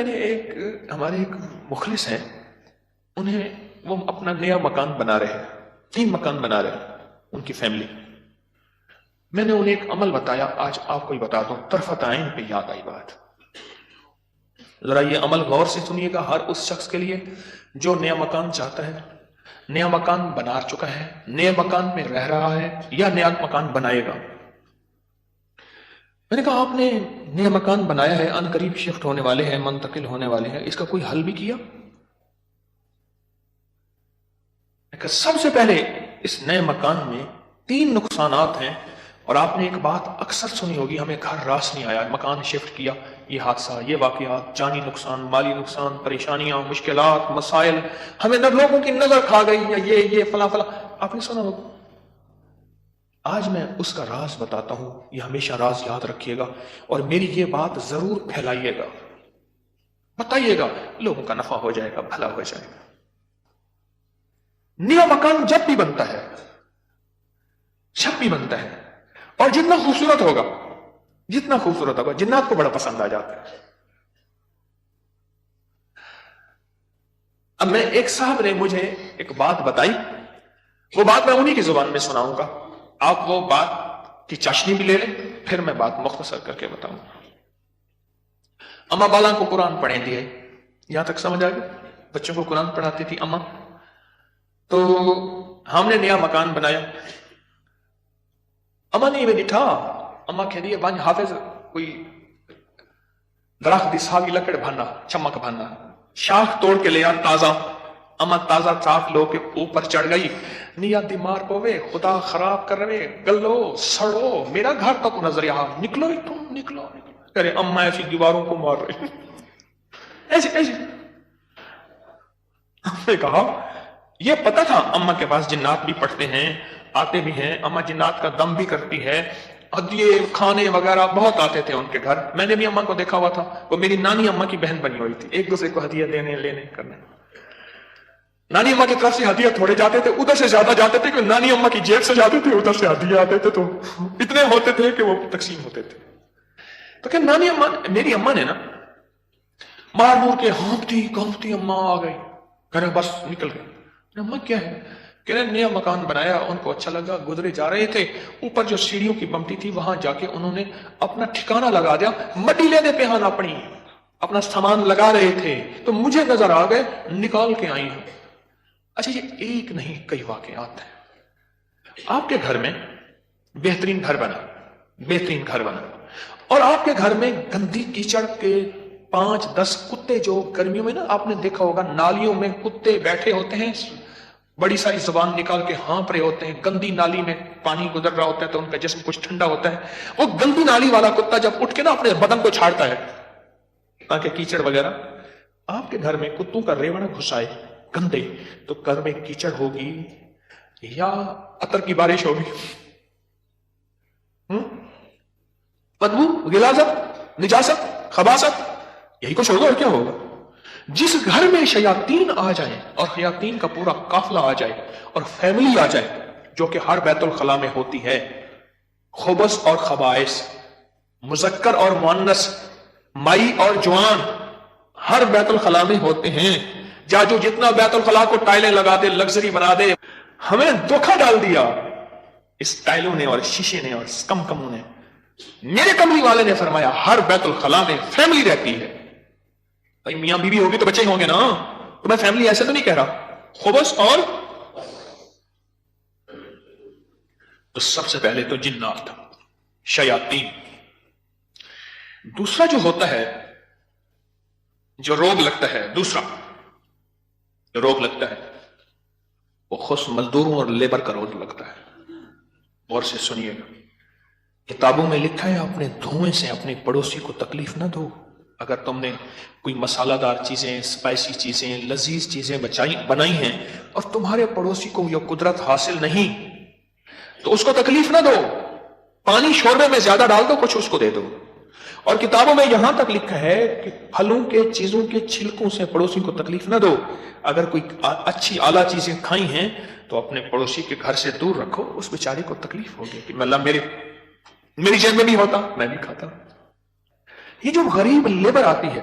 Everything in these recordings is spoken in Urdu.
میں نے ہمارے ایک مخلص ہیں، وہ اپنا نیا مکان بنا رہے ہیں، 3 مکان بنا رہے ہیں ان کی فیملی. میں نے انہیں ایک عمل بتایا، آج آپ کو ہی بتا دوں، طرفت عین پہ یاد آئی بات. ذرا یہ عمل غور سے سنیے گا، ہر اس شخص کے لیے جو نیا مکان چاہتا ہے، نیا مکان بنا چکا ہے، نئے مکان میں رہ رہا ہے یا نیا مکان بنائے گا. میں نے کہا آپ نے نیا مکان بنایا ہے، ان قریب شفٹ ہونے والے ہیں، منتقل ہونے والے ہیں، اس کا کوئی حل بھی کیا؟ سب سے پہلے اس نئے مکان میں 3 نقصانات ہیں، اور آپ نے ایک بات اکثر سنی ہوگی، ہمیں گھر راس نہیں آیا، مکان شفٹ کیا، یہ حادثہ، یہ واقعات، جانی نقصان، مالی نقصان، پریشانیاں، مشکلات، مسائل، ہمیں لوگوں کی نظر کھا گئی، یا یہ فلاں فلاں، آپ نے سنا ہوگا. آج میں اس کا راز بتاتا ہوں، یہ ہمیشہ راز یاد رکھیے گا، اور میری یہ بات ضرور پھیلائیے گا، بتائیے گا، لوگوں کا نفع ہو جائے گا، بھلا ہو جائے گا. نیا مکان جب بھی بنتا ہے، اور جتنا خوبصورت ہوگا، جنات کو بڑا پسند آ جاتا ہے. اب میں ایک صاحب نے مجھے ایک بات بتائی، وہ بات میں انہی کی زبان میں سناؤں گا، آپ وہ بات کی چاشنی بھی لے لیں، پھر میں بات مختصر کر کے بتاؤں. اما بالا کو قرآن پڑھیں دیے، یہاں تک سمجھ آ گیا؟ بچوں کو قرآن پڑھاتی تھی اما. تو ہم نے نیا مکان بنایا، اما نے میں ڈٹھا، اما کہہ دیے بانج حافظ کوئی درخت دی ساوی لکڑ بھانا، چمک بھانا، شاخ توڑ کے لیا تازہ. اما تازہ چاک لو کے اوپر چڑھ گئی، نیا دیمار پوے، خدا خراب کر رہے، گلو سڑو، میرا گھر تک نظر یہاں، نکلو ہی تم، نکلو. کرے اما ایسی دیواروں کو مار رہے، ایسے. ہم نے کہا یہ پتا تھا اما کے پاس جنات بھی پڑھتے ہیں، آتے بھی ہیں، اما جنات کا دم بھی کرتی ہے، ہدیے کھانے وغیرہ بہت آتے تھے ان کے گھر. میں نے بھی اما کو دیکھا ہوا تھا، وہ میری نانی اما کی بہن بنی ہوئی تھی، ایک دوسرے کو ہدیہ دینے لینے کرنے. نانی اما کی طرف سے ہدیہ تھوڑے جاتے تھے، ادھر سے زیادہ جاتے تھے، کہ نانی اما کی جیب سے جاتے تھے، ادھر سے ہدیہ آتے تھے، تو اتنے ہوتے تھے کہ وہ تقسیم ہوتے تھے. تو کہ نانی اما، میری اما نے نا مار مور کے ہانپتی کانپتی اما آ گئی، گھر بس نکل گئی. اما کیا ہے؟ کہ نیا مکان بنایا، ان کو اچھا لگا، گزرے جا رہے تھے، اوپر جو سیڑھیوں کی بمٹی تھی وہاں جا کے انہوں نے اپنا ٹھکانہ لگا دیا، مٹی لینے پہ ہاں اپنا سامان لگا رہے تھے، تو مجھے نظر آ گئے، نکال کے آئی ہوں. اچھا یہ ایک نہیں کئی واقعات ہیں. آپ کے گھر میں بہترین گھر بنا، اور آپ کے گھر میں گندی کیچڑ کے 5-10 کتے، جو گرمیوں میں نا آپ نے دیکھا ہوگا نالیوں میں کتے بیٹھے ہوتے ہیں، بڑی ساری زبان نکال کے ہانپ رہے ہوتے ہیں، گندی نالی میں پانی گزر رہا ہوتا ہے تو ان کا جسم کچھ ٹھنڈا ہوتا ہے. وہ گندی نالی والا کتا جب اٹھ کے نا اپنے بدن کو چھاڑتا ہے تاکہ کیچڑ وغیرہ، آپ کے گھر میں کتوں کا ریوڑ گھسائے گندے، تو گھر میں کیچڑ ہوگی یا عطر کی بارش ہوگی؟ بدبو، غلاظت، نجاست، خباثت، یہی کچھ ہوگا اور کیا ہوگا. جس گھر میں شیاطین آ جائیں اور شیاطین کا پورا قافلہ آ جائے اور فیملی آ جائے، جو کہ ہر بیت الخلاء میں ہوتی ہے، خبث اور خبائث، مذکر اور مؤنث، مائی اور جوان، ہر بیت الخلاء میں ہوتے ہیں. جو جتنا بیت الخلاء کو ٹائلیں لگا دے، لگزری بنا دے، ہمیں دھوکہ ڈال دیا اس ٹائلوں نے اور شیشے نے اور کموں نے. میرے کملی والے نے فرمایا ہر بیت الخلاء میں فیملی رہتی ہے. بھائی میاں بیوی ہوگی تو بچے ہی ہوں گے نا، تو میں فیملی ایسے تو نہیں کہہ رہا. خبث اور تو سب سے پہلے تو جنات، شیاطین. دوسرا جو ہوتا ہے، جو روگ لگتا ہے، وہ خود مزدوروں اور لیبر کا روگ لگتا ہے. غور سے سنیے گا، کتابوں میں لکھا ہے اپنے دھوئیں سے اپنے پڑوسی کو تکلیف نہ دو. اگر تم نے کوئی مسالہ دار چیزیں، اسپائسی چیزیں، لذیذ چیزیں بنائی ہیں اور تمہارے پڑوسی کو یہ قدرت حاصل نہیں تو اس کو تکلیف نہ دو. پانی شوربے میں زیادہ ڈال دو، کچھ اس کو دے دو. اور کتابوں میں یہاں تک لکھا ہے کہ پھلوں کے چیزوں کے چھلکوں سے پڑوسی کو تکلیف نہ دو. اگر کوئی اچھی اعلیٰ چیزیں کھائی ہیں تو اپنے پڑوسی کے گھر سے دور رکھو، اس بیچارے کو تکلیف ہوگی کہ اللہ میری جیب میں بھی ہوتا، میں بھی کھاتا. یہ جو غریب لیبر آتی ہے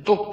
2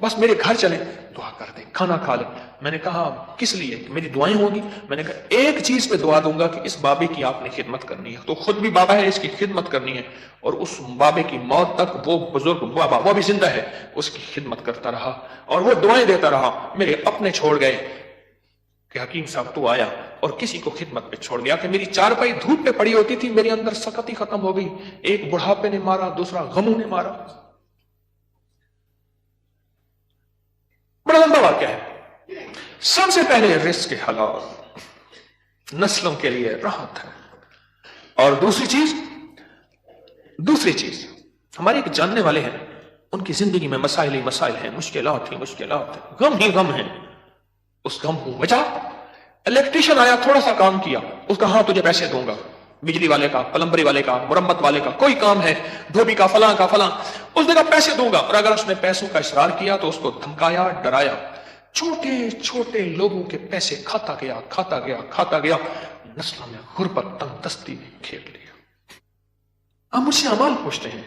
بس میرے گھر چلیں دعا کر دیں، کھانا کھا لیں۔ میں نے کہا کس لیے؟ کہ میری دعائیں ہوں گی۔ میں نے کہا ایک چیز پہ دعا دوں گا کہ اس بابے کی آپ نے خدمت کرنی ہے۔ تو خود بھی بابا ہے، اس کی خدمت کرنی ہے، اور اس بابے کی موت تک وہ بزرگ بابا، وہ بھی زندہ ہے، اس کی خدمت کرتا رہا اور وہ دعائیں دیتا رہا۔ میرے اپنے چھوڑ گئے کہ حکیم صاحب تو آیا اور کسی کو خدمت پہ چھوڑ گیا کہ میری چارپائی دھوپ پہ پڑی ہوتی تھی، میرے اندر سکتی ختم ہو گئی۔ ایک بڑھاپے نے مارا، دوسرا غموں نے مارا۔ بڑا لمبا واقعہ ہے۔ سب سے پہلے رزق کے حلال، نسلوں کے لیے راحت ہے۔ اور دوسری چیز ہمارے ایک جاننے والے ہیں، ان کی زندگی میں مسائل ہی مسائل ہیں، مشکلات ہیں، غم ہی غم ہیں۔ اس غم کو وجہ، الیکٹریشین آیا، تھوڑا سا کام کیا، اس کا ہاں تجھے پیسے دوں گا، بجلی والے کا، پلمبری والے کا، مرمت والے کا، کوئی کام ہے، دھوبی کا، فلاں کا فلاں، اس نے کہا پیسے دوں گا، اور اگر اس نے پیسوں کا اصرار کیا تو اس کو دھمکایا، ڈرایا، چھوٹے چھوٹے لوگوں کے پیسے کھاتا گیا، نسلوں میں غربت، تنگ دستی نے گھیر لیا۔ آپ مجھ سے اعمال پوچھتے ہیں،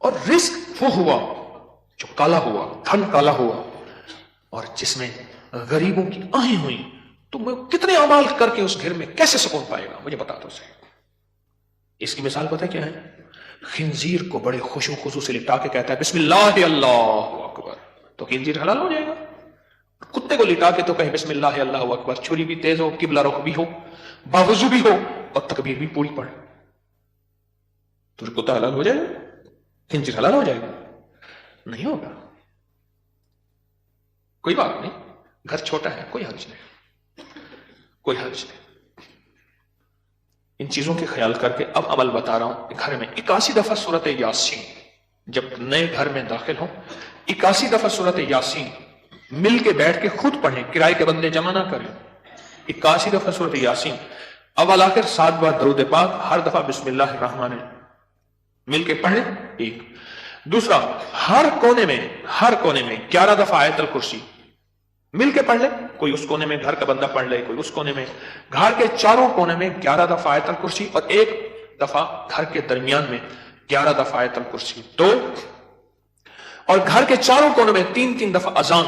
اور رزق وہ ہوا جو کالا ہوا، دھن کالا ہوا، اور جس میں غریبوں کی آہیں ہوئی، تو میں کتنے اعمال کر کے اس گھر میں کیسے سکون پائے گا؟ مجھے بتا دو اسے۔ اس کی مثال پتہ کیا ہے؟ خنزیر کو بڑے خوش و خضوع سے لٹا کے کہتا ہے بسم اللہ اللہ اکبر، تو خنزیر حلال ہو جائے گا۔ کتے کو لٹا کے تو کہے بسم اللہ اللہ اکبر، چھری بھی تیز ہو، قبلہ رخ بھی ہو، باوضو بھی ہو، اور تکبیر بھی پوری پڑے، تو کتا حلال ہو جائے گا؟ خنزیر حلال ہو جائے گا؟ نہیں ہوگا۔ کوئی بات نہیں، گھر چھوٹا ہے، کوئی حرج نہیں۔ ان چیزوں کے خیال کر کے اب عمل بتا رہا ہوں۔ گھر میں 81 دفعہ سورت یاسین، جب نئے گھر میں داخل ہوں 81 دفعہ سورت یاسین مل کے بیٹھ کے خود پڑھیں، کرائے کے بندے جمع نہ کریں۔ 81 دفعہ سورت یاسین، اول آخر 7 بار درود پاک، ہر دفعہ بسم اللہ الرحمن الرحیم، مل کے پڑھیں۔ ایک دوسرا، ہر کونے میں 11 دفعہ آیت الکرسی مل کے پڑھ لے، کوئی اس کونے میں گھر کا بندہ پڑھ لے، کوئی اس کونے میں، گھر کے چاروں کونے میں 11 دفعہ آیت الکرسی، اور ایک دفعہ گھر کے درمیان میں 11 دفعہ آیت الکرسی، 2، اور گھر کے چاروں کونوں میں 3 دفعہ اذان